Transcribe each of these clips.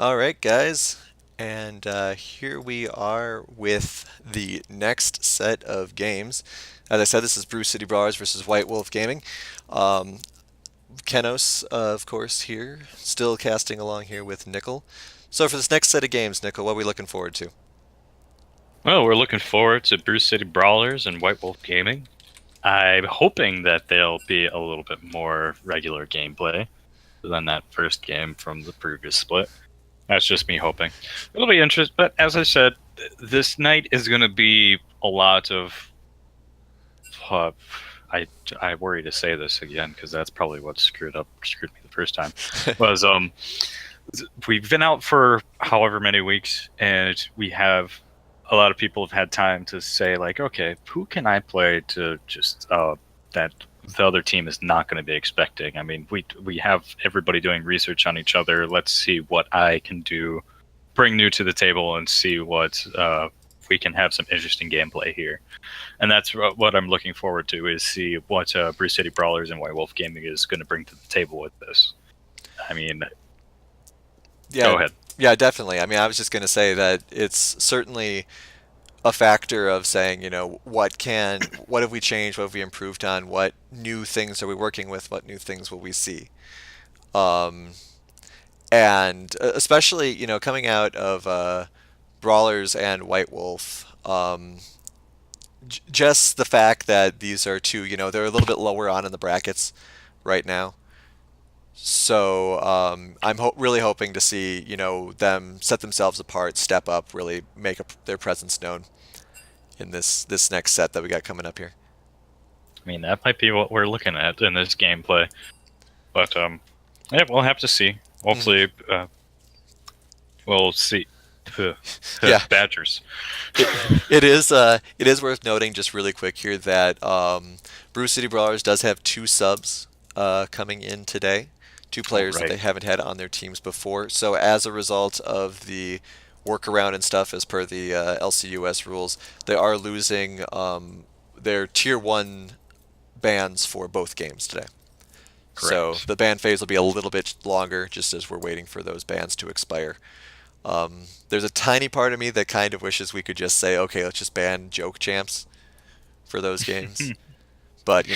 All right, guys, and here we are with the next set of games. As I said, this is Brew City Brawlers versus White Wolf Gaming. Um, Kenos, of course, here, still casting along here with Nickel. So for this next set of games, Nickel, what are we looking forward to? Well, we're looking forward to Bruce City Brawlers and White Wolf Gaming. I'm hoping that they'll be a little bit more regular gameplay than that first game from the previous split. That's just me hoping. It'll be interesting, but as I said, this night is going to be a lot of. Uh, I I worry to say this again because that's probably what screwed me the first time. Was we've been out for however many weeks, and we have a lot of people have had time to say like, okay, who can I play to just that the other team is not going to be expecting. I mean, we have everybody doing research on each other. Let's see what I can do, bring new to the table, and see what we can have some interesting gameplay here. And that's what I'm looking forward to is see what Bruce City Brawlers and White Wolf Gaming is going to bring to the table with this. I mean, Yeah, go ahead. yeah, definitely. I mean, I was just going to say that it's certainly a factor of saying, what have we changed, what have we improved on, what new things are we working with, what new things will we see? Um, and especially, coming out of Brawlers and White Wolf, just the fact that these are two, they're a little bit lower on in the brackets right now. So I'm really hoping to see, them set themselves apart, step up, really make their presence known in this next set that we got coming up here. I mean, that might be what we're looking at in this gameplay. But yeah, we'll have to see. Mhm. Hopefully, we'll see. Yeah, Badgers. it is worth noting just really quick here that Brew City Brawlers does have two subs coming in today, two Oh, players that right. they haven't had on their teams before. So as a result of the workaround and stuff, as per the LCUS rules, they are losing their tier one bans for both games today. So Correct. the ban phase will be a little bit longer, just as we're waiting for those bans to expire. There's a tiny part of me that kind of wishes we could just say, okay, let's just ban joke champs for those games. But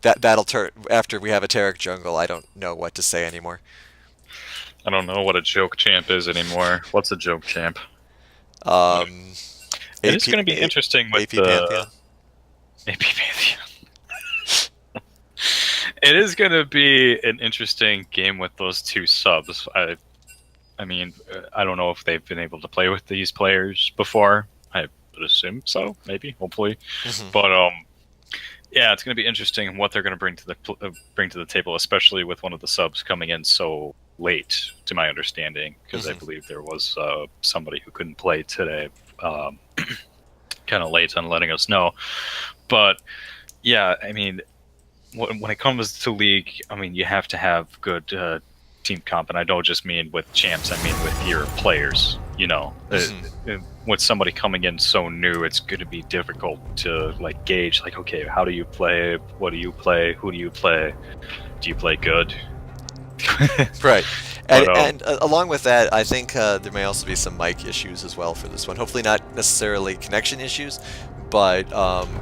that'll turn after we have a Tarek jungle. I don't know what to say anymore. I don't know what a joke champ is anymore. What's a joke champ? Um, It is AP going to be interesting with AP the Pantheon. AP Pantheon. It is going to be an interesting game with those two subs. I mean, I don't know if they've been able to play with these players before. I would assume so, maybe, hopefully. Hmm. But yeah, it's going to be interesting what they're going to bring to the table, especially with one of the subs coming in so late, to my understanding, because I Hmm. believe there was somebody who couldn't play today, um, kind of late on letting us know. But yeah, I mean, when it comes to league, I mean, you have to have good team comp, and I don't just mean with champs. I mean with your players. Hmm. With somebody coming in so new, it's going to be difficult to like gauge. Like, okay, how do you play? What do you play? Who do you play? Do you play good? Right. And, but and along with that, I think there may also be some mic issues as well for this one. Hopefully, not necessarily connection issues, but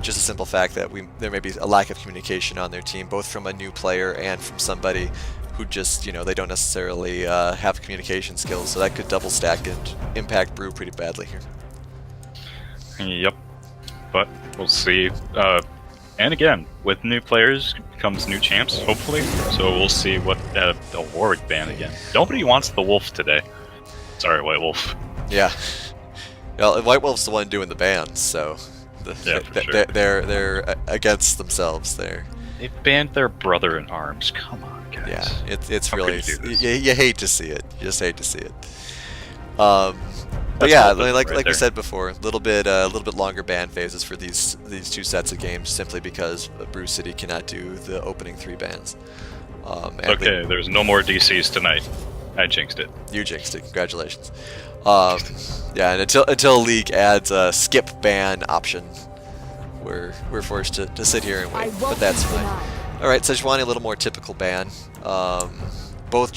just a simple fact that there may be a lack of communication on their team, both from a new player and from somebody who just they don't necessarily have communication skills. So that could double stack and impact Brew pretty badly here. yep. But we'll see. And again, with new players comes new champs, hopefully. So we'll see what the Warwick ban again. Nobody wants the Wolf today. Sorry, White Wolf. Yeah. Well, White Wolf's the one doing the bans, so Yeah, for sure. they're against themselves there. They banned their brother in arms. Come on, Yeah, guys. it's How could really you do this? you hate to see it. You just hate to see it. Um, but That's yeah, hopeless right like we there. said before, a little bit longer ban phases for these two sets of games, simply because Brew City cannot do the opening three bans. And Okay, there's no more DCs tonight. I jinxed it. you jinxed it. Congratulations. Um, yeah, and until League adds a skip ban option, we're forced to sit here and I wait. But won't that's be fine. denied. All right, Sejuani, a little more typical ban. both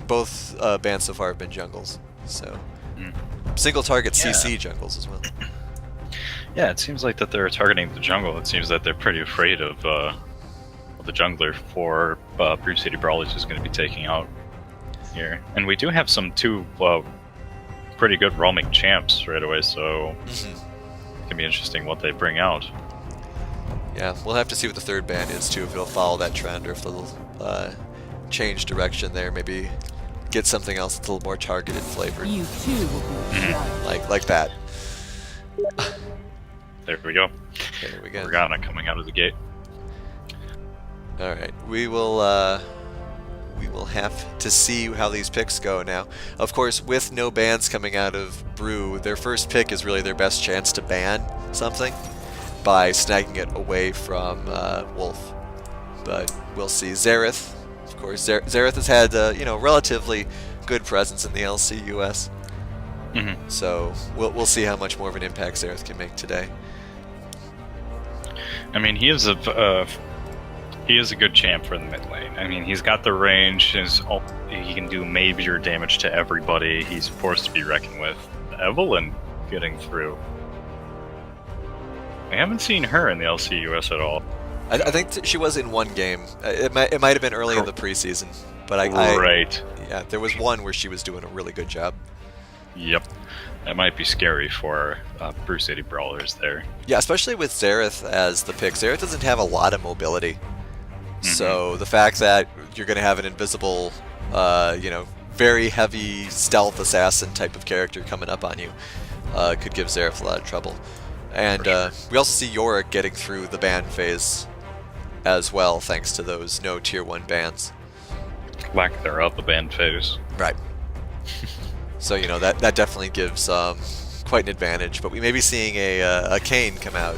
both bans so far have been jungles. So Mm. single target Yeah. CC jungles as well. Yeah, it seems like that they're targeting the jungle. It seems that they're pretty afraid of the jungler for Brew City Brawlers is going to be taking out here. And we do have two pretty good roaming champs right away, so it's going to be interesting what they bring out. Yeah, we'll have to see what the third ban is too, if it'll follow that trend or if it'll change direction there, maybe get something else that's a little more targeted flavored. You too will be judged. Like that. There we go. There we go. Morgana coming out of the gate. Alright, we will have to see how these picks go now. Of course, with no bans coming out of Brew, their first pick is really their best chance to ban something by snagging it away from Wolf. But we'll see. Xerath, of course. Xerath has had relatively good presence in the LCUS. So we'll see how much more of an impact Xerath can make today. I mean, he is a good champ for the mid lane. I mean, he's got the range. He can do major damage to everybody. He's a force to be reckoned with. Evelyn getting through. I haven't seen her in the LCUS at all. I think she was in one game. It might have been early in the preseason, but right. Yeah, there was one where she was doing a really good job. Yep. That might be scary for Brew City Brawlers there. Yeah, especially with Xerath as the pick. Xerath doesn't have a lot of mobility. So the fact that you're going to have an invisible, very heavy stealth assassin type of character coming up on you could give Xerath a lot of trouble. And we also see Yorick getting through the ban phase as well, thanks to those no tier 1 bans. Lack thereof, the ban phase. Right. So, that definitely gives quite an advantage. But we may be seeing a Kayn come out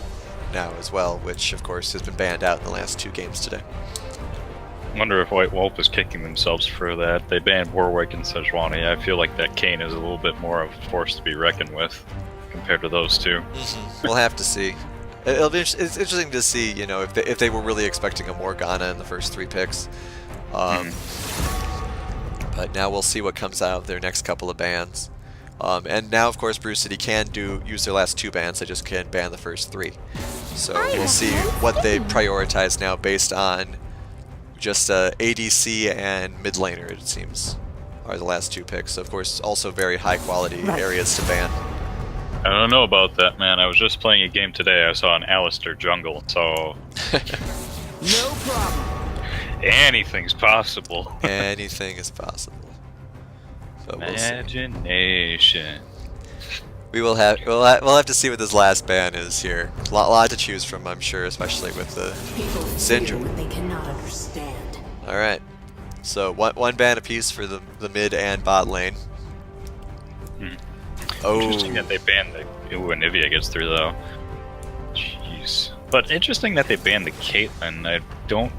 now as well, which, of course, has been banned out in the last 2 games today. I wonder if White Wolf is kicking themselves for that. They banned Warwick and Sejuani. I feel like that Kayn is a little bit more of a force to be reckoned with compared to those two. We'll have to see. It's interesting to see, if they were really expecting a Morgana in the first 3 picks. But now we'll see what comes out of their next couple of bans. And now, of course, Brew City can use their last 2 bans. They just can't ban the first 3. So we'll see what they prioritize now based on just ADC and mid laner, it seems, are the last 2 picks. So, of course, also very high quality areas to ban. I don't know about that, man. I was just playing a game today. I saw an Alistair jungle, so... No problem. Anything's possible. Anything is possible. But we'll see. Imagination. We'll have to see what this last ban is here. A lot to choose from, I'm sure, especially with the Syndrome. What they cannot understand. All right, so one ban apiece for the mid and bot lane. Oh, Interesting that they banned the... Ooh, Anivia gets through, though. Jeez. But interesting that they banned the Caitlyn. I don't...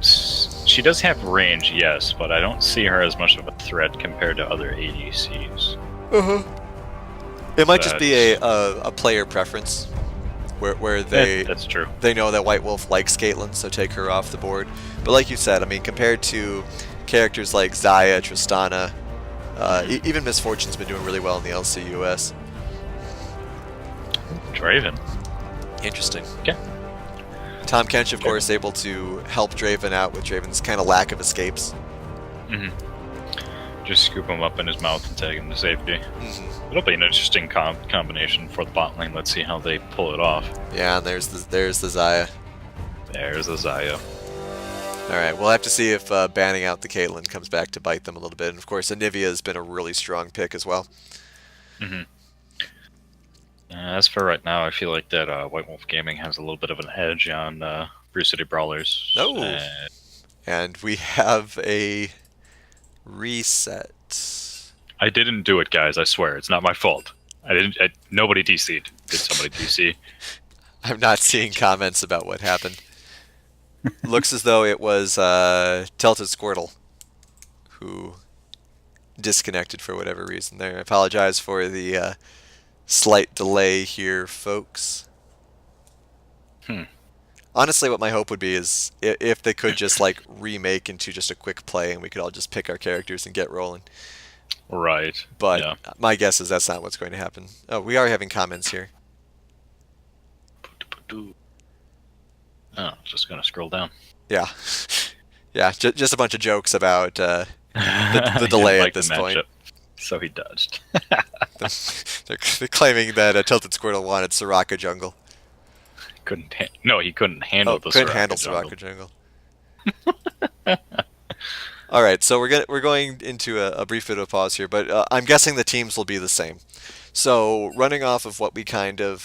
She does have range, yes, but I don't see her as much of a threat compared to other ADCs. It might just be a player preference, where they that's true. They know that White Wolf likes Caitlyn, so take her off the board. But like you said, I mean, compared to characters like Xayah, Tristana, even Miss Fortune's been doing really well in the LCUS. Draven. Interesting. Okay. Tom Kench, of course, able to help Draven out with Draven's kind of lack of escapes. Just scoop him up in his mouth and take him to safety. It'll be an interesting combination for the bot lane. Let's see how they pull it off. Yeah, and there's the Xayah. There's the Xayah. Alright, we'll have to see if banning out the Caitlyn comes back to bite them a little bit. And of course, Anivia has been a really strong pick as well. As for right now, I feel like that White Wolf Gaming has a little bit of an edge on Brew City Brawlers. Oh. And we have a reset. I didn't do it, guys. I swear. It's not my fault. Nobody DC'd. Did somebody DC? I'm not seeing comments about what happened. Looks as though it was Tilted Squirtle who disconnected for whatever reason there. I apologize for the slight delay here, folks. Honestly, what my hope would be is if they could just like remake into just a quick play and we could all just pick our characters and get rolling. Right. But Yeah. my guess is that's not what's going to happen. Oh, we are having comments here. Oh, just gonna scroll down. Yeah. Yeah, just a bunch of jokes about the He delay didn't at like the this point. matchup, so he dodged. They're claiming that Tilted Squirtle wanted Soraka jungle. No, he couldn't handle Oh, the couldn't Soraka handle jungle. Soraka jungle. All right, so we're going into a brief bit of a pause here, but I'm guessing the teams will be the same. So running off of what we kind of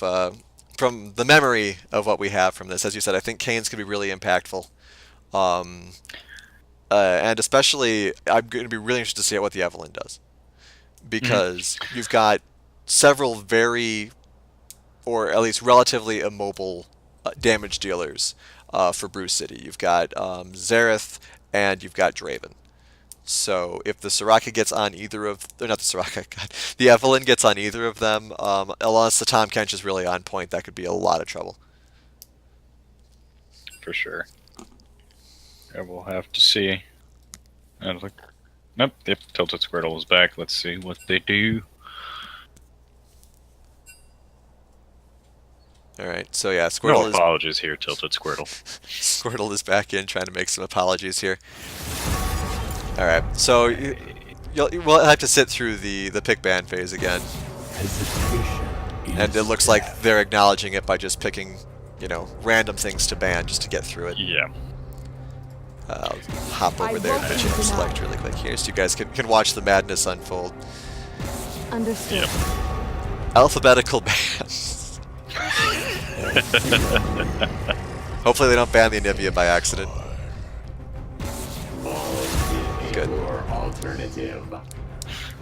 from the memory of what we have from this, as you said, I think Kane's going to be really impactful. Um, and especially, I'm going to be really interested to see what the Evelyn does. Because you've got several very, or at least relatively immobile damage dealers for Bruce City. You've got Zareth and you've got Draven. So if the Soraka gets on either of, or not the Soraka, God, the Evelyn gets on either of them, unless the Tahm Kench is really on point, that could be a lot of trouble. For sure. Yeah, we'll have to see. And like, nope, yep, Tilted Squirtle is back. Let's see what they do. All right, so yeah, No Squirtle apologies here, Tilted Squirtle. Squirtle is back in, trying to make some apologies here. All right, so we'll have to sit through the pick ban phase again, and it looks like they're acknowledging it by just picking, random things to ban just to get through it. Yeah. I'll hop over there and change select really quick here, so you guys can watch the madness unfold. Understood. Yep. Alphabetical bans. Hopefully they don't ban the Anivia by accident. Good.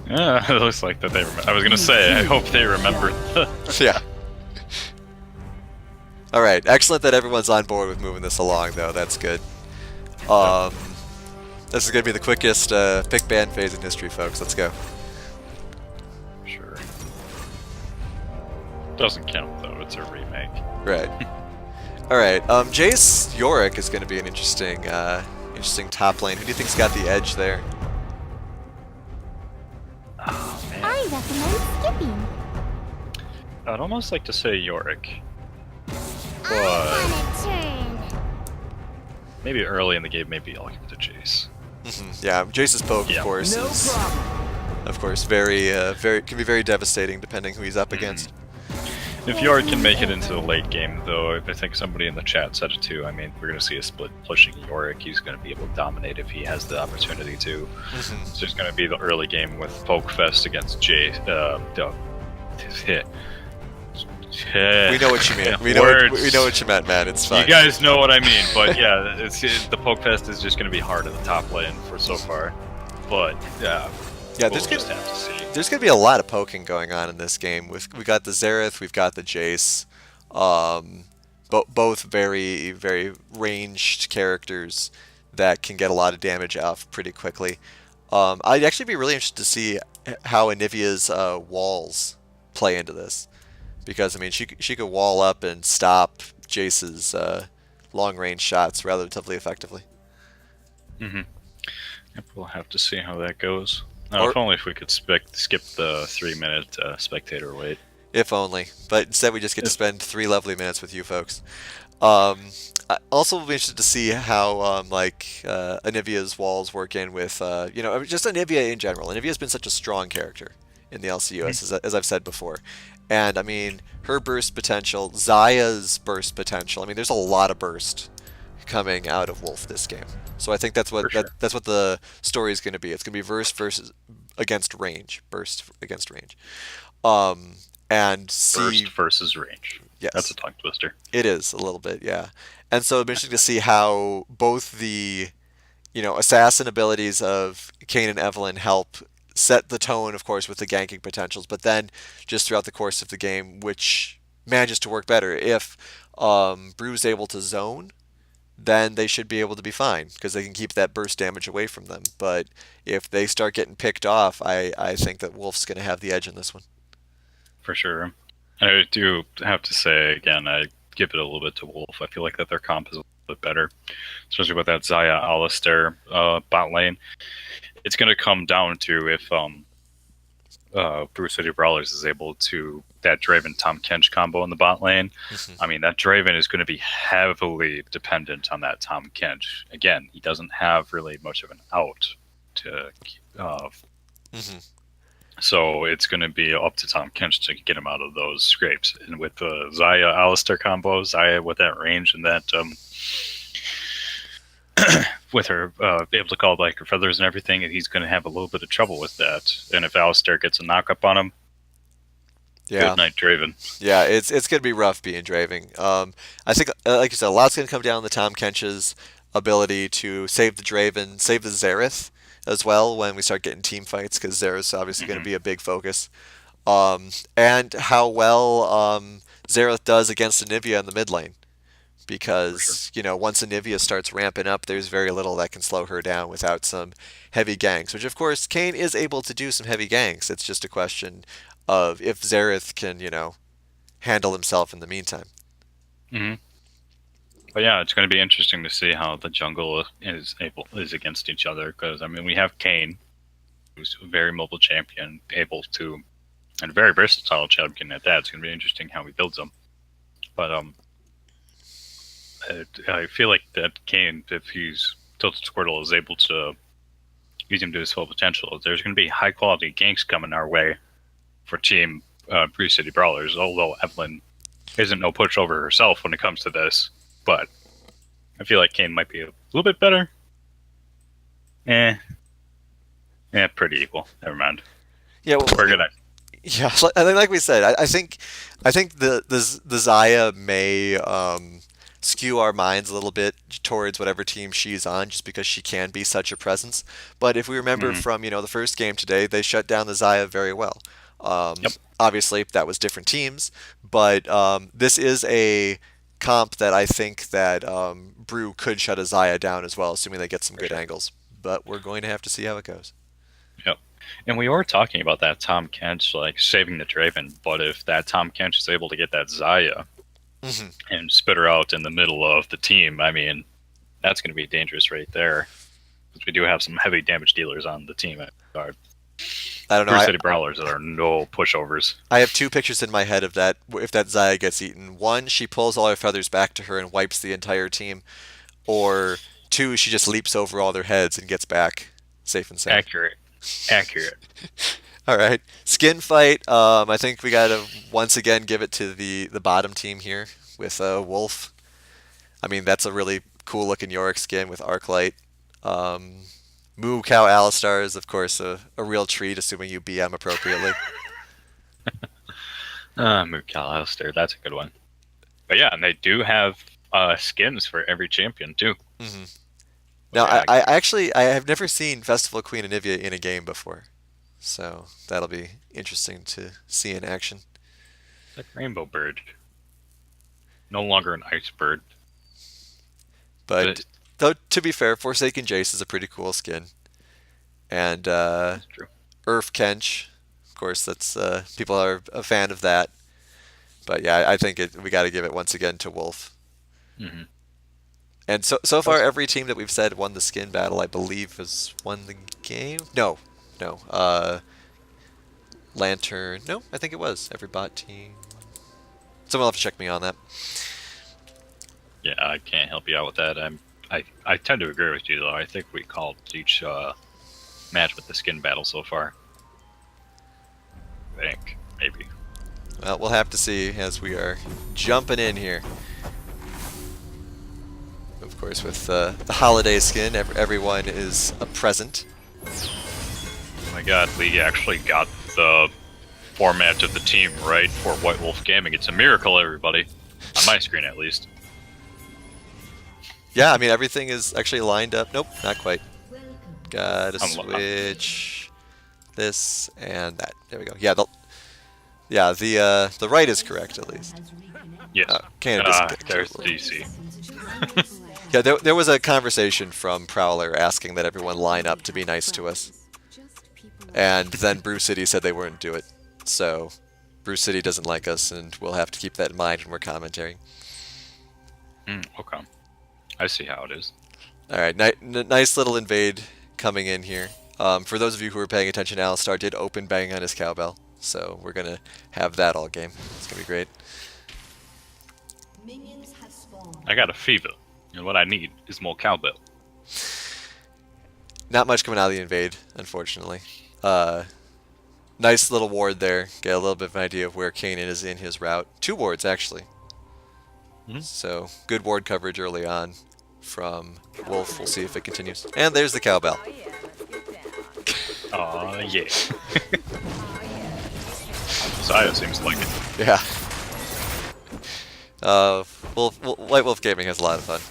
Yeah, it looks like that they remember. I was gonna say, I hope they remember. Yeah. All right, excellent that everyone's on board with moving this along, though. That's good. This is gonna be the quickest pick ban phase in history, folks. Let's go. Sure. Doesn't count though. It's a remake. Right. All right. Jace Yorick is going to be an interesting, interesting top lane. Who do you think's got the edge there? Oh man. I recommend skipping. I'd almost like to say Yorick, I but want a turn. maybe early in the game, maybe I'll give it to Jace. Yeah, Jace's poke, Yeah. of course, No is problem. of course very can be very devastating depending who he's up against. If Yorick can make it into the late game, though, I think somebody in the chat said it too. I mean, we're going to see a split pushing Yorick. He's going to be able to dominate if he has the opportunity to. So there's going to be the early game with Pokefest against Jay. We know what you mean. We know what you meant, man. It's fine. You guys know what I mean, but yeah, the Pokefest is just going to be hard in the top lane for so far. But yeah, Yeah, we'll just have to see. there's going to be a lot of poking going on in this game. We got the Zareth, we've got the Jace, both very, very ranged characters that can get a lot of damage off pretty quickly. I'd actually be really interested to see how Anivia's walls play into this, because I mean she could wall up and stop Jace's long range shots relatively effectively. Yep, we'll have to see how that goes. Or- If only if we could skip the 3-minute spectator wait. If only. But instead we just get to spend 3 lovely minutes with you folks. I also will be interested to see how Anivia's walls work in with just Anivia in general. Anivia's been such a strong character in the LCUS, as I've said before. And I mean, her burst potential, Zaya's burst potential. I mean, there's a lot of burst coming out of Wolf this game. So I think that's what that's what the story is going to be. It's going to be burst against range. And see Burst versus range. Yes. That's a tongue twister. It is a little bit, yeah. And so it'll be interesting to see how both the, assassin abilities of Kayn and Evelyn help set the tone, of course, with the ganking potentials, but then just throughout the course of the game, which manages to work better. If Brew's able to zone, then they should be able to be fine, because they can keep that burst damage away from them. But if they start getting picked off, I think that Wolf's going to have the edge in this one. For sure. I do have to say, again, I give it a little bit to Wolf. I feel like that their comp is a little bit better, especially with that Zaya Alistair bot lane. It's going to come down to if Brew City Brawlers is able to that Draven Tom Kench combo in the bot lane. I mean, that Draven is going to be heavily dependent on that Tom Kench. Again, he doesn't have really much of an out to. So it's going to be up to Tom Kench to get him out of those scrapes. And with the Zaya Alistair combo, Zaya with that range and that with her able to call back her feathers and everything, he's going to have a little bit of trouble with that. And if Alistair gets a knock up on him, good night, Draven. Yeah, it's going to be rough being Draven. I think, like you said, a lot's going to come down to Tom Kench's ability to save the Draven, save the Xerath as well when we start getting team fights, because Xerath's obviously going to be a big focus. And how well Xerath does against Anivia in the mid lane. Because, you know, once Anivia starts ramping up, there's very little that can slow her down without some heavy ganks. Which, of course, Kayn is able to do some heavy ganks. It's just a question of if Xerath can, you know, handle himself in the meantime. But yeah, it's going to be interesting to see how the jungle is against each other. Because, I mean, we have Kayn, who's a very mobile champion, able to, and a very versatile champion at that. It's going to be interesting how he builds them. But, I feel like that Kayn, if he's Tilted Squirtle, is able to use him to his full potential. There's going to be high quality ganks coming our way for Team Brew City Brawlers. Although Evelyn isn't no pushover herself when it comes to this, but I feel like Kayn might be a little bit better. Pretty equal. Never mind. Yeah, well, we're gonna. Yeah, I think, like we said, I think the Zaya may skew our minds a little bit towards whatever team she's on, just because she can be such a presence. But if we remember from, you know, the first game today, they shut down the Zaya very well. Obviously, that was different teams, but this is a comp that I think that Brew could shut a Zaya down as well, assuming they get some good angles. But we're going to have to see how it goes. Yep. And we were talking about that Tom Kench, like, saving the Draven, but if that Tom Kench is able to get that Zaya and spit her out in the middle of the team, I mean, that's going to be dangerous right there. Because we do have some heavy damage dealers on the team at guard. I don't know. Brew City Brawlers that are no pushovers. I have two pictures in my head of that, if that Zaya gets eaten. One, she pulls all her feathers back to her and wipes the entire team. Or two, she just leaps over all their heads and gets back safe and sound. Accurate. All right. Skin fight. I think we got to once again give it to the bottom team here with Wolf. I mean, that's a really cool looking Yorick skin with Arclight. Moo Cow Alistar is, of course, a real treat, assuming you BM appropriately. Moo Cow Alistar, that's a good one. But yeah, and they do have skins for every champion, too. Now, I have never seen Festival Queen Anivia in a game before. So that'll be interesting to see in action. It's like Rainbow Bird. No longer an ice bird. But though, to be fair, Forsaken Jace is a pretty cool skin. And that's true. Earth Kench, of course, that's people are a fan of that. But yeah, I think we got to give it once again to Wolf. And so far, every team that we've said won the skin battle, I believe, has won the game. No. Lantern. No, I think it was. Every bot team. Someone will have to check me on that. Yeah, I can't help you out with that. I tend to agree with you, though. I think we called each match with the skin battle so far. I think, maybe. Well, we'll have to see as we are jumping in here. Of course, with the holiday skin, everyone is a present. Oh my god, we actually got the format of the team right for White Wolf Gaming. It's a miracle, everybody. On my screen, at least. Yeah, I mean, everything is actually lined up. Nope, not quite. Gotta switch this and that. There we go. Yeah, the right is correct, at least. Yes. There's DC. Yeah, there was a conversation from Prowler asking that everyone line up to be nice to us. And then Brew City said they wouldn't do it. So, Brew City doesn't like us, and we'll have to keep that in mind when we're commentating. Okay. I see how it is. All right, nice little invade coming in here. For those of you who are paying attention, Alistar did open bang on his cowbell, so we're gonna have that all game. It's gonna be great. Minions have spawned. I got a fever, and what I need is more cowbell. Not much coming out of the invade, unfortunately. Nice little ward there. Get a little bit of an idea of where Kanan is in his route. 2 wards, actually. So, good ward coverage early on from Wolf. We'll see if it continues. And there's the cowbell. Aw, yeah. Zaya seems like it. Yeah. White Wolf Gaming has a lot of fun.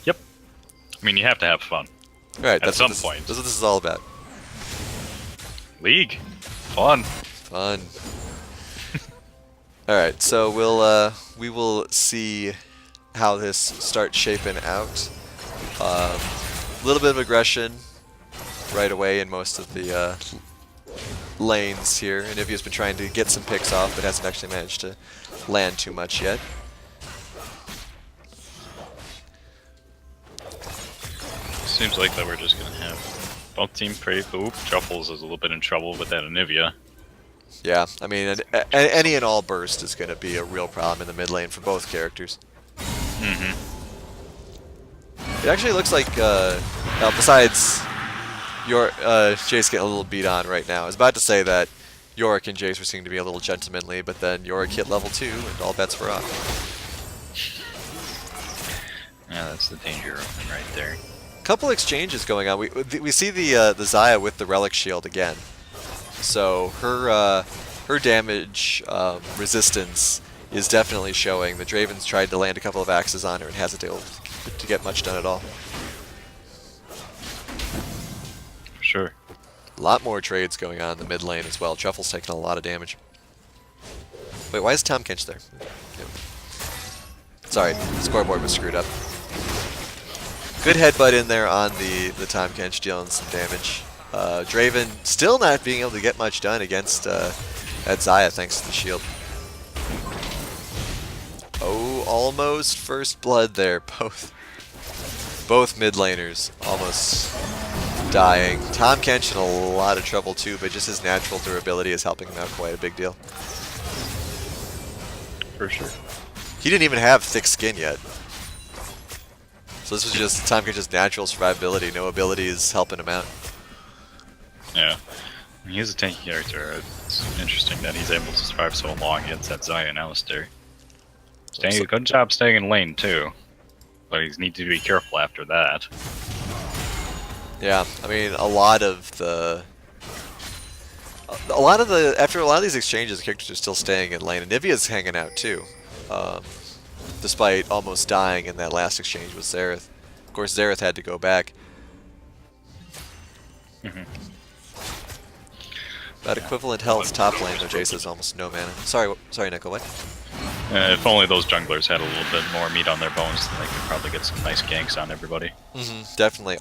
Yep. I mean, you have to have fun. Right, At some point. That's what this is all about. League. Fun. Fun. All right, so we will see how this starts shaping out. A little bit of aggression right away in most of the lanes here. Anivia's been trying to get some picks off, but hasn't actually managed to land too much yet. Seems like that we're just gonna have both team pray. Oop, Truffles is a little bit in trouble with that Anivia. Yeah, I mean, any and all burst is going to be a real problem in the mid lane for both characters. It actually looks like, besides Jace getting a little beat on right now. I was about to say that Yorick and Jace were seeming to be a little gentlemanly, but then Yorick hit level 2 and all bets were off. Yeah, that's the danger of right there. Couple exchanges going on. We see the Xayah with the relic shield again. So her damage resistance is definitely showing. The Draven's tried to land a couple of axes on her and hasn't been able to get much done at all. Sure. A lot more trades going on in the mid lane as well. Truffle's taking a lot of damage. Wait, why is Tom Kench there? Yep. Sorry, the scoreboard was screwed up. Good headbutt in there on the Tom Kench, dealing some damage. Draven still not being able to get much done against that Xayah thanks to the shield. Oh, almost first blood there. Both mid laners almost dying. Tom Kench in a lot of trouble too, but just his natural durability is helping him out quite a big deal. For sure. He didn't even have thick skin yet. So this was just Tom Kench's natural survivability. No abilities helping him out. Yeah. I mean, he's a tanky character. It's interesting that he's able to survive so long against that Xayah and Alistar. Good job staying in lane too. But he needs to be careful after that. Yeah, I mean, after a lot of these exchanges, the characters are still staying in lane, and Nivea's hanging out too, despite almost dying in that last exchange with Xerath. Of course, Xerath had to go back. About equivalent health top lane, though Jace has almost no mana. Sorry, Nico, what? If only those junglers had a little bit more meat on their bones, then they could probably get some nice ganks on everybody. Definitely.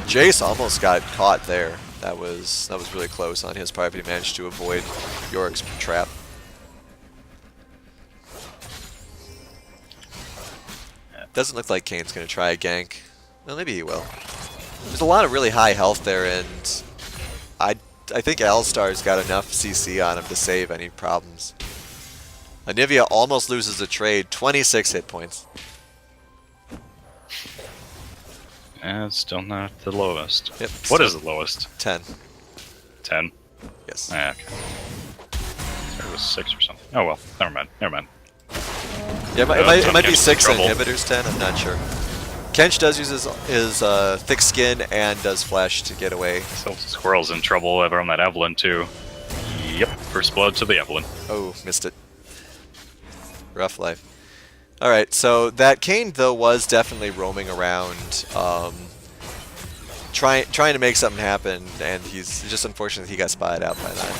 Jace almost got caught there. That was really close on his part, but he managed to avoid Yorick's trap. Doesn't look like Kane's going to try a gank. Well, maybe he will. There's a lot of really high health there, and I think Alistar's got enough CC on him to save any problems. Anivia almost loses a trade, 26 hit points. It's still not the lowest. Yep. What is the lowest? 10. 10? Yes. Ah, okay. It was 6 or something. Oh well, never mind. Yeah, it might be 6 trouble. inhibitors, 10, I'm not sure. Kench does use his thick skin and does flash to get away. So Squirrel's in trouble over on that Evelyn too. Yep, first blood to the Evelyn. Oh, missed it. Rough life. Alright, so that Kane, though, was definitely roaming around, trying to make something happen, and he's just unfortunate he got spotted out by that.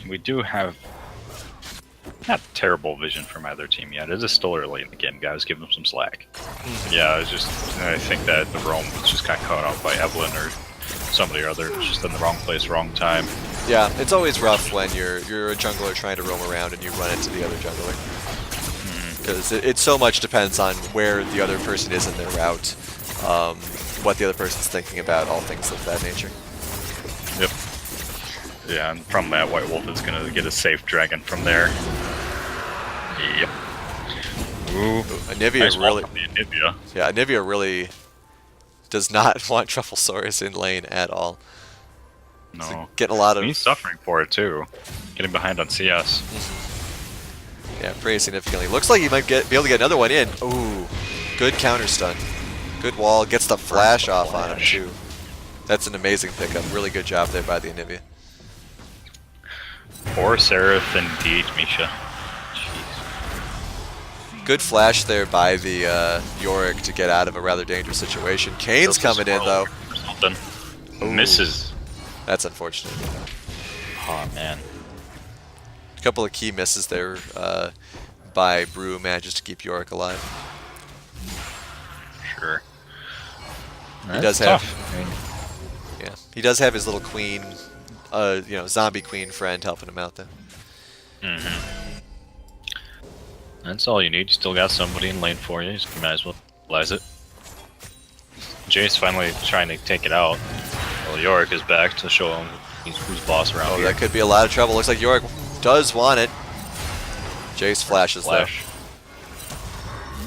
We do have not terrible vision from either team yet. It is still early in the game, guys. Give them some slack. Yeah, I think that the roam just got caught off by Evelyn or somebody or other. Just in the wrong place, wrong time. Yeah, it's always rough when you're a jungler trying to roam around and you run into the other jungler. Because it so much depends on where the other person is in their route, what the other person's thinking about, all things of that nature. Yep. Yeah, and from that, White Wolf is going to get a safe dragon from there. Yep. Ooh, Anivia nice really, Anivia. yeah, Anivia really does not want Trufflesaurus in lane at all. No. Getting a lot of He's suffering for it too. Getting behind on CS. yeah, pretty significantly. Looks like he might be able to get another one in. Ooh, good counter stun, good wall. Gets the flash off on him too. That's an amazing pickup. Really good job there by the Anivia. Or Seraph indeed, Misha. Good flash there by the Yorick to get out of a rather dangerous situation. Kane's coming in though. Something. Ooh. Misses. That's unfortunate. Oh man. A couple of key misses there by Brew manages to keep Yorick alive. Sure. He does yeah, he does have his little queen, zombie queen friend helping him out though. That's all you need. You still got somebody in lane for you. You might as well utilize it. Jace finally trying to take it out. Well, Yorick is back to show him who's boss around here. That could be a lot of trouble. Looks like Yorick does want it. Jace flashes Flash. though.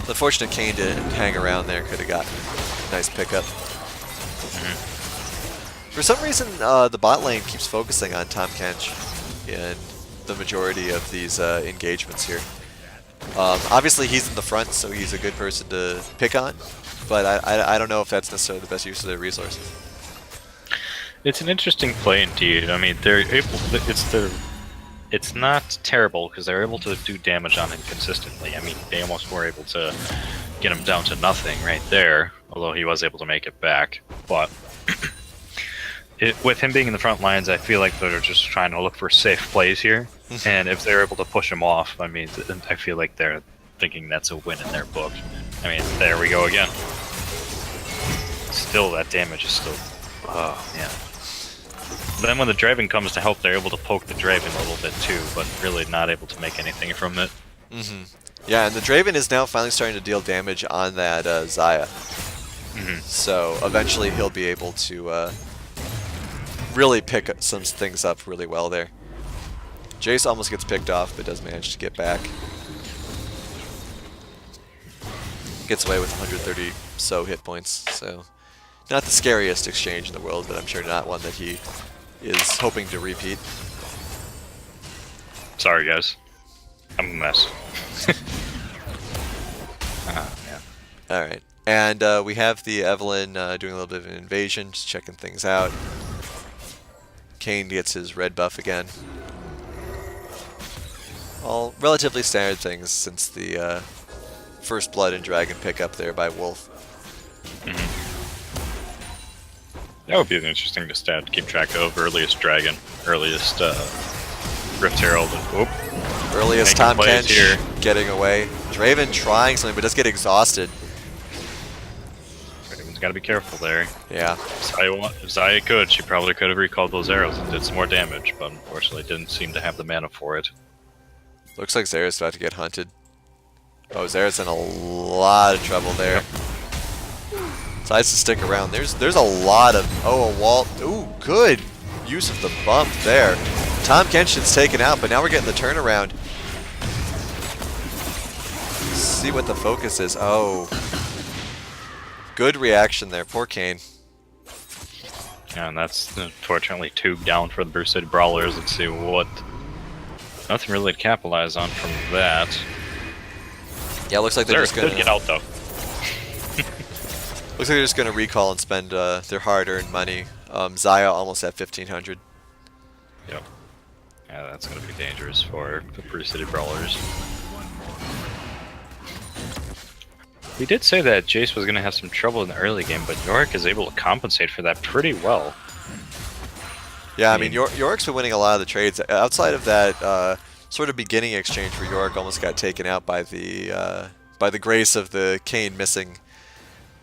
Unfortunate Kane didn't hang around there. Could have got a nice pickup. For some reason, the bot lane keeps focusing on Tahm Kench in the majority of these engagements here. Obviously, he's in the front, so he's a good person to pick on. But I don't know if that's necessarily the best use of their resources. It's an interesting play indeed. I mean, they're able. It's not terrible because they're able to do damage on him consistently. I mean, they almost were able to get him down to nothing right there, although he was able to make it back. But with him being in the front lines, I feel like they're just trying to look for safe plays here. And if they're able to push him off, I mean, I feel like they're thinking that's a win in their book. I mean, there we go again. Still, that damage is still... Oh, yeah. Then when the Draven comes to help, they're able to poke the Draven a little bit too, but really not able to make anything from it. Yeah, and the Draven is now finally starting to deal damage on that Xayah. So eventually he'll be able to really pick some things up really well there. Jace almost gets picked off, but does manage to get back. Gets away with 130 so hit points, so not the scariest exchange in the world, but I'm sure not one that he is hoping to repeat. Sorry guys, I'm a mess. Alright, and we have the Evelyn doing a little bit of an invasion, just checking things out. Kane gets his red buff again. All relatively standard things since the First Blood and Dragon pickup there by Wolf. That would be an interesting stat to keep track of. Earliest Dragon, earliest Rift Herald, and Earliest Tahm Kench here, getting away. Draven trying something, but does get exhausted. Draven's got to be careful there. Yeah. If Xayah could, she probably could have recalled those arrows and did some more damage, but unfortunately didn't seem to have the mana for it. Looks like Zera's about to get hunted. Oh, Zera's in a lot of trouble there. Decides to stick around. There's a lot of... Oh, a wall. Ooh, good use of the bump there. Tahm Kench's taken out, but now we're getting the turnaround. Let's see what the focus is. Oh. Good reaction there. Poor Kane. Yeah, and that's unfortunately 2 down for the Bruce City Brawlers. Let's see what... Nothing really to capitalize on from that. Yeah, looks like they're just gonna get out though. Looks like they're just gonna recall and spend their hard-earned money. Xayah almost at 1,500. Yep. Yeah, that's gonna be dangerous for the Bruce City Brawlers. We did say that Jace was gonna have some trouble in the early game, but Yorick is able to compensate for that pretty well. Yeah, I mean, Yorick's been winning a lot of the trades. Outside of that sort of beginning exchange where Yorick almost got taken out by the grace of the Kane missing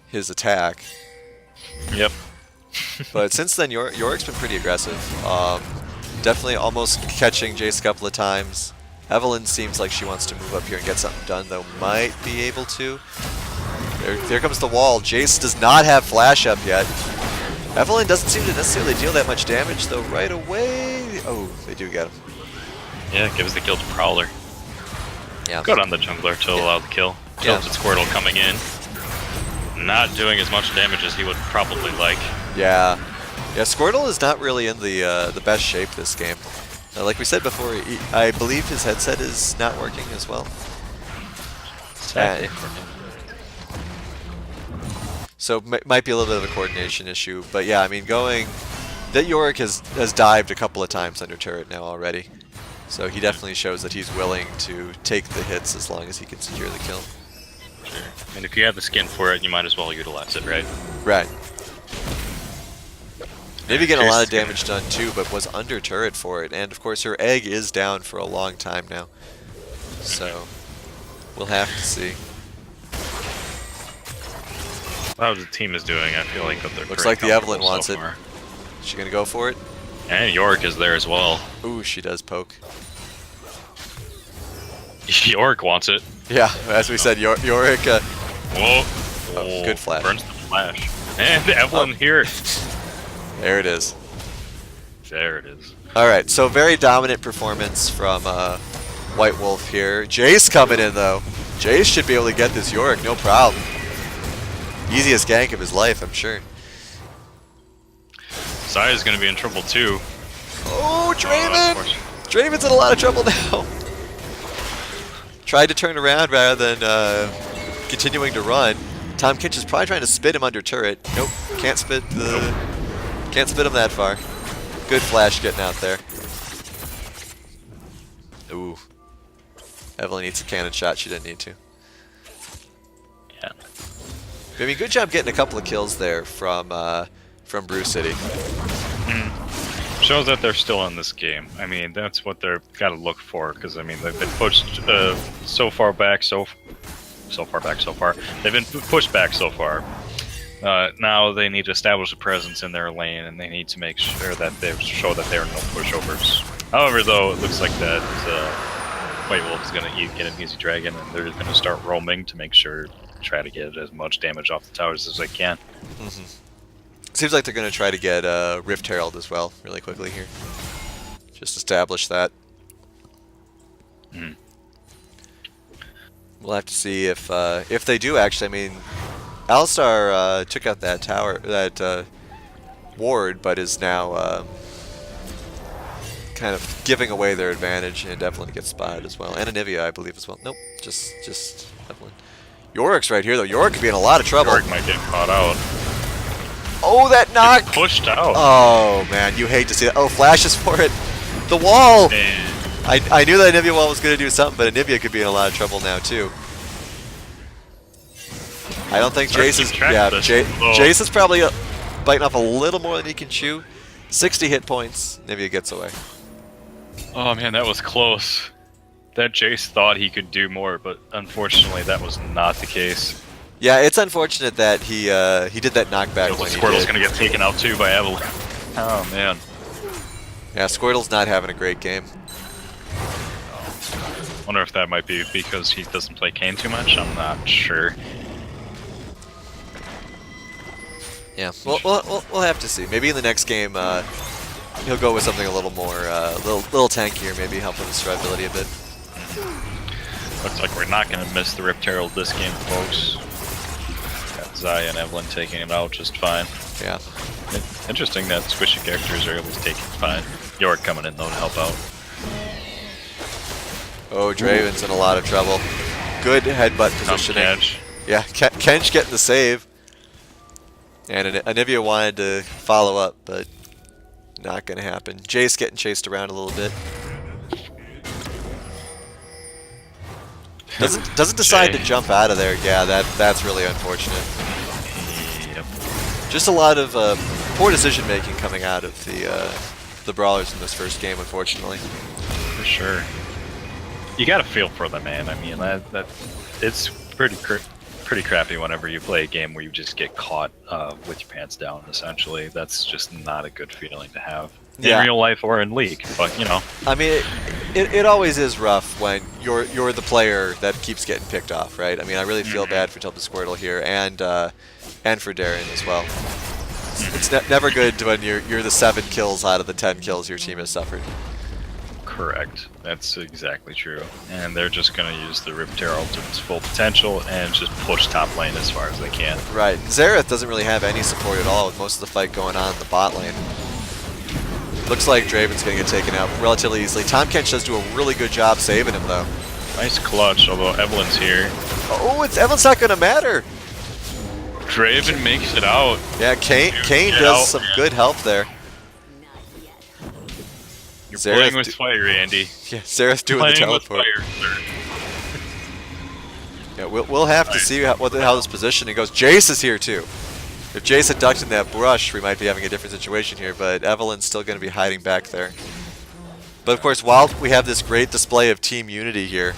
his attack. Yep. But since then, Yorick's been pretty aggressive. Definitely almost catching Jace a couple of times. Evelyn seems like she wants to move up here and get something done, though. Might be able to. There comes the wall. Jace does not have flash up yet. Evelyn doesn't seem to necessarily deal that much damage, though, right away. Oh, they do get him. Yeah, gives the kill to Prowler. Yeah. Good on the jungler to allow the kill. Kills at Squirtle coming in. Not doing as much damage as he would probably like. Yeah. Yeah, Squirtle is not really in the best shape this game. Like we said before, I believe his headset is not working as well. So might be a little bit of a coordination issue, but yeah, I mean, that Yorick has dived a couple of times under turret now already, so he definitely shows that he's willing to take the hits as long as he can secure the kill. Sure. And if you have the skin for it, you might as well utilize it, right? Right. Maybe getting a lot of damage done too, but was under turret for it, and of course her egg is down for a long time now, so we'll have to see. How the team is doing, I feel like they're looks like the Evelyn wants so it. Is she gonna go for it? And Yorick is there as well. Ooh, she does poke. Yorick wants it. Yeah, as we said, Yorick. Whoa! Oh, good flash. Burns the flash. And Evelyn here. There it is. There it is. All right, so very dominant performance from White Wolf here. Jace coming in though. Jace should be able to get this Yorick, no problem. Easiest gank of his life, I'm sure. Zaya's gonna be in trouble too. Oh, Draven! Draven's in a lot of trouble now. Tried to turn around rather than continuing to run. Tom Kinch is probably trying to spit him under turret. Nope, can't spit him that far. Good flash getting out there. Ooh. Evelyn needs a cannon shot. She didn't need to. Yeah. I mean, good job getting a couple of kills there from Brew City. Shows that they're still in this game. I mean, that's what they've got to look for, because I mean, they've been pushed so far back. They've been pushed back so far. Now they need to establish a presence in their lane, and they need to make sure that they show that there are no pushovers. However, though, it looks like that White Wolf is going to get an easy dragon, and they're going to start roaming to make sure, try to get as much damage off the towers as they can. Mm-hmm. Seems like they're going to try to get Rift Herald as well, really quickly here. Just establish that. Mm. We'll have to see if they do actually. I mean, Alistar took out that tower, that ward, but is now kind of giving away their advantage, and Evelyn gets spotted as well, and Anivia, I believe, as well. Nope, just Evelyn. Yorick's right here though. Yorick could be in a lot of trouble. Yorick might get caught out. Oh, that knock! It's pushed out. Oh man, you hate to see that. Oh, flashes for it. The wall. Man. I knew that Anivia wall was going to do something, but Anivia could be in a lot of trouble now too. I don't think Jace is. Yeah, Jace is probably biting off a little more than he can chew. 60 hit points. Anivia gets away. Oh man, that was close. That Jace thought he could do more, but unfortunately, that was not the case. Yeah, it's unfortunate that he did that knockback when he did. Squirtle's gonna get taken out too by Evelyn. Oh man. Yeah, Squirtle's not having a great game. Wonder if that might be because he doesn't play Kayn too much. I'm not sure. Yeah, we'll have to see. Maybe in the next game he'll go with something a little more, little tankier, maybe help with his survivability a bit. Looks like we're not gonna miss the Rift Herald this game, folks. Got Zaya and Evelyn taking it out just fine. Yeah. Interesting that squishy characters are able to take it fine. Yorick coming in though to help out. Oh, Draven's in a lot of trouble. Good headbutt positioning. Kench. Yeah, Kench getting the save. And Anivia wanted to follow up, but not going to happen. Jace getting chased around a little bit. Doesn't decide to jump out of there. Yeah, that's really unfortunate. Yep. Just a lot of poor decision making coming out of the brawlers in this first game, unfortunately. For sure. You gotta feel for them, man. I mean, that it's pretty pretty crappy whenever you play a game where you just get caught with your pants down, essentially. That's just not a good feeling to have in real life or in League, but you know. I mean, it always is rough when you're the player that keeps getting picked off, right? I mean, I really feel bad for Tilda Squirtle here and for Darren as well. It's never good when you're the 7 kills out of the 10 kills your team has suffered. Correct. That's exactly true. And they're just going to use the Rip Terrell to its full potential and just push top lane as far as they can. Right. Xerath doesn't really have any support at all with most of the fight going on in the bot lane. Looks like Draven's going to get taken out relatively easily. Tahm Kench does do a really good job saving him, though. Nice clutch, although Evelyn's here. Oh, Evelyn's not going to matter. Draven makes it out. Yeah, Kane does some good help there. You're playing with fire, Andy. Yeah, Xerath doing the teleport. With fire, yeah, we'll have to see how this positioning goes. Jace is here too. If Jace had ducked in that brush, we might be having a different situation here, but Evelyn's still going to be hiding back there. But of course, while we have this great display of team unity here,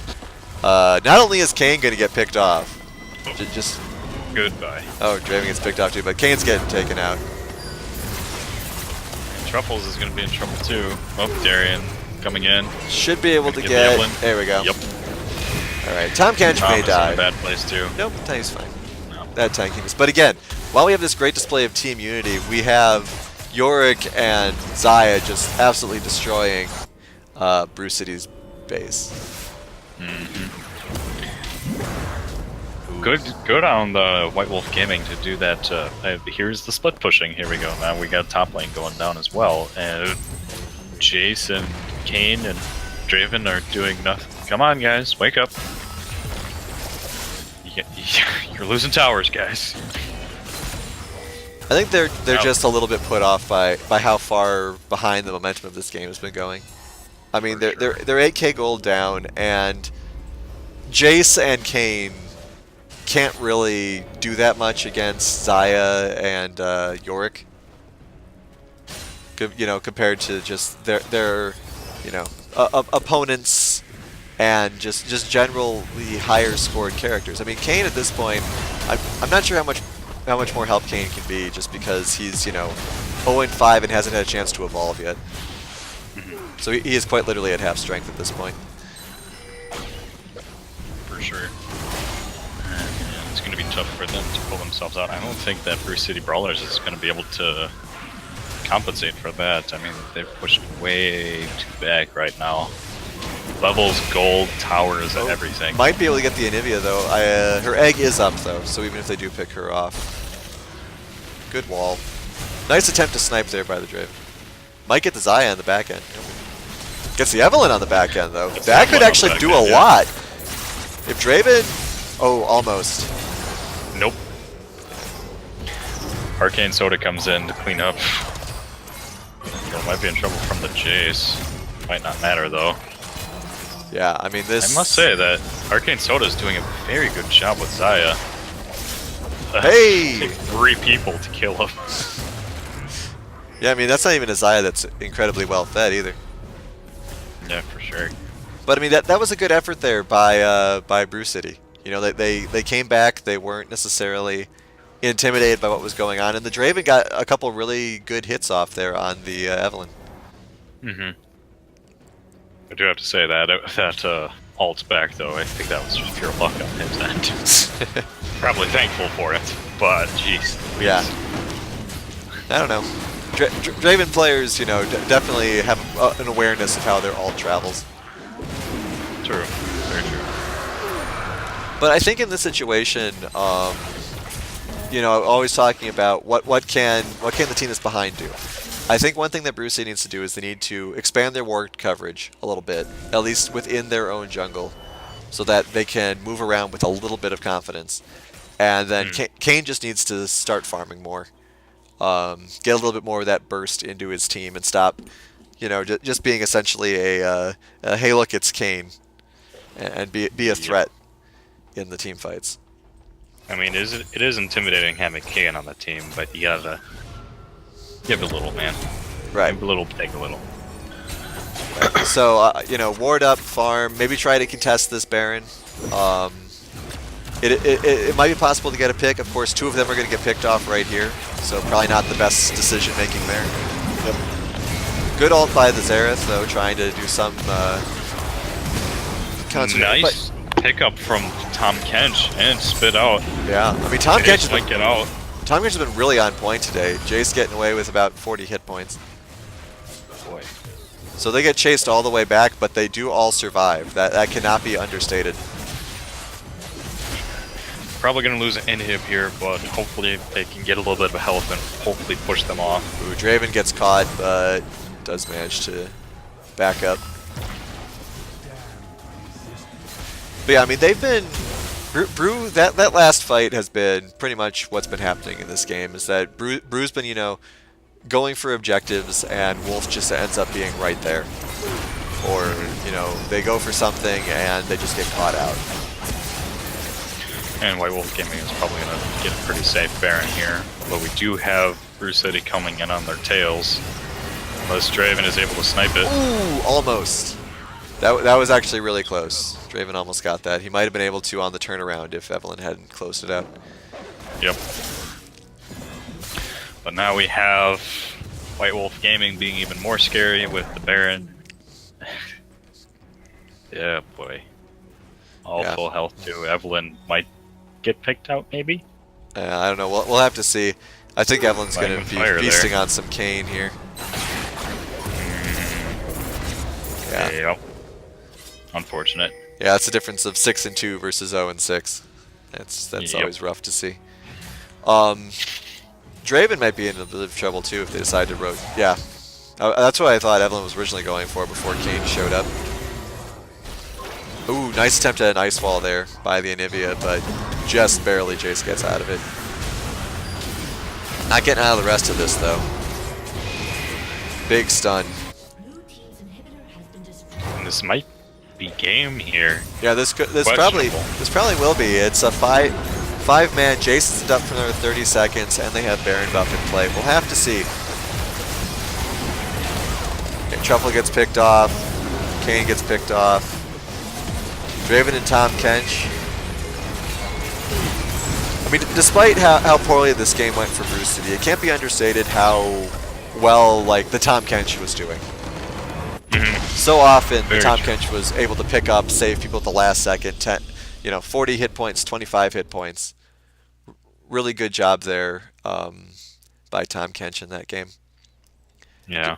not only is Kane going to get picked off, just... Goodbye. Oh, Draven gets picked off too, but Kane's getting taken out. Truffles is going to be in trouble too. Oh, Darian coming in. Should be able to get... There we go. Yep. Alright, Tahm Kench may die. In a bad place too. Nope, he's fine. No. That tankiness. But again, while we have this great display of team unity, we have Yorick and Xayah just absolutely destroying Brew City's base. Good on the White Wolf Gaming to do that. Here's the split pushing. Here we go. Now we got top lane going down as well. And Jace and Kane and Draven are doing nothing. Come on, guys. Wake up. You're losing towers, guys. I think they're just a little bit put off by how far behind the momentum of this game has been going. I mean, they're 8k gold down, and Jace and Kane can't really do that much against Xayah and Yorick. You know, compared to just their you know, opponents and just generally higher scored characters. I mean, Kane at this point, I'm not sure how much more help Kane can be, just because he's, you know, 0-5 and hasn't had a chance to evolve yet. So he is quite literally at half strength at this point. For sure. It's going to be tough for them to pull themselves out. I don't think that Brew City Brawlers is going to be able to compensate for that. I mean, they've pushed way too back right now. Levels, gold, towers, and everything. Might be able to get the Anivia though. Her egg is up though, so even if they do pick her off. Good wall. Nice attempt to snipe there by the Draven. Might get the Xayah on the back end. Gets the Evelyn on the back end though. That could actually do a lot. If Draven... Oh, almost. Nope. Arcane Soda comes in to clean up. Girl might be in trouble from the Jace. Might not matter though. Yeah, I mean this... I must say that Arcane Soda is doing a very good job with Xayah. Hey! Take 3 people to kill him. Yeah, I mean that's not even a Xayah that's incredibly well fed either. Yeah, for sure. But I mean that was a good effort there by Brew City. You know, they came back. They weren't necessarily intimidated by what was going on, and the Draven got a couple really good hits off there on the Evelyn. I do have to say that ult's back though. I think that was just pure luck on his end. Probably thankful for it, but jeez. Yeah. I don't know. Draven players, you know, definitely have an awareness of how their ult travels. True. Very true. But I think in this situation, you know, always talking about what can the team that's behind do. I think one thing that Brew City needs to do is they need to expand their ward coverage a little bit, at least within their own jungle, so that they can move around with a little bit of confidence. And then Kane just needs to start farming more, get a little bit more of that burst into his team, and stop, you know, just being essentially a hey look, it's Kane, and be a threat in the team fights. I mean, it is intimidating having Kane on the team, but you gotta give it a little, man. Right. Give a little, take a little. Right. So, you know, ward up, farm, maybe try to contest this Baron. It might be possible to get a pick. Of course, 2 of them are going to get picked off right here, so probably not the best decision making there. Yep. Good ult by the Xerath, though, trying to do some Nice pickup from Tom Kench and spit out. Yeah, I mean Tom Kench might get out. Tom Kench has been really on point today. Jace getting away with about 40 hit points. Boy. So they get chased all the way back, but they do all survive. That cannot be understated. Probably going to lose an inhib here, but hopefully they can get a little bit of health and hopefully push them off. Ooh, Draven gets caught, but does manage to back up. But yeah, I mean, they've been... Brew, that last fight has been pretty much what's been happening in this game, is that Brew's been, you know, going for objectives, and Wolf just ends up being right there. Or, you know, they go for something, and they just get caught out. And White Wolf Gaming is probably going to get a pretty safe Baron here. But we do have Brew City coming in on their tails. Unless Draven is able to snipe it. Ooh, almost. That was actually really close. Draven almost got that. He might have been able to on the turnaround if Evelyn hadn't closed it out. Yep. But now we have White Wolf Gaming being even more scary with the Baron. Yeah, boy. All full health too. Evelyn might get picked out, maybe? I don't know. We'll have to see. I think Evelyn's going to be feasting on some Kayn here. Yeah. Yep. Unfortunate. Yeah, that's a difference of 6 and 2 versus 0 and 6. That's always rough to see. Draven might be in a bit of trouble too if they decide to rotate. Yeah, that's what I thought Evelyn was originally going for before Kayn showed up. Ooh, nice attempt at an ice wall there by the Anivia, but just barely Jace gets out of it. Not getting out of the rest of this though. Big stun. And this might be game here. Yeah, this probably will be. It's a five-man. Jace is up for another 30 seconds, and they have Baron buff in play. We'll have to see. Okay, Truffle gets picked off. Kayn gets picked off. Draven and Tom Kench. I mean, despite how poorly this game went for Brew City, it can't be understated how well the Tom Kench was doing. So often, the Tom Kench was able to pick up, save people at the last second. 40 hit points, 25 hit points. Really good job there by Tom Kench in that game. Yeah,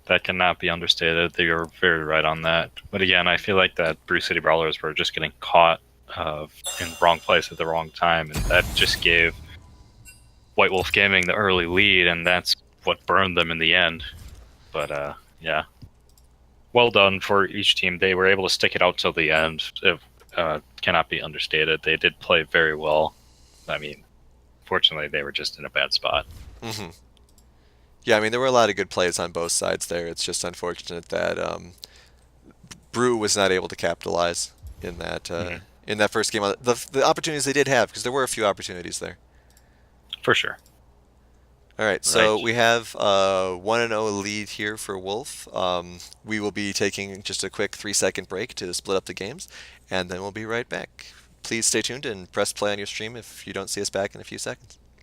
that cannot be understated. They are very right on that. But again, I feel like that Brew City Brawlers were just getting caught in the wrong place at the wrong time, and that just gave White Wolf Gaming the early lead, and that's what burned them in the end. But yeah. Well done for each team. They were able to stick it out till the end. It cannot be understated. They did play very well. I mean, fortunately, they were just in a bad spot. Mm-hmm. Yeah, I mean, there were a lot of good plays on both sides there. It's just unfortunate that Brew was not able to capitalize in that in that first game. The opportunities they did have, because there were a few opportunities there. For sure. All right, so we have a 1-0 lead here for Wolf. We will be taking just a quick 3-second break to split up the games, and then we'll be right back. Please stay tuned and press play on your stream if you don't see us back in a few seconds.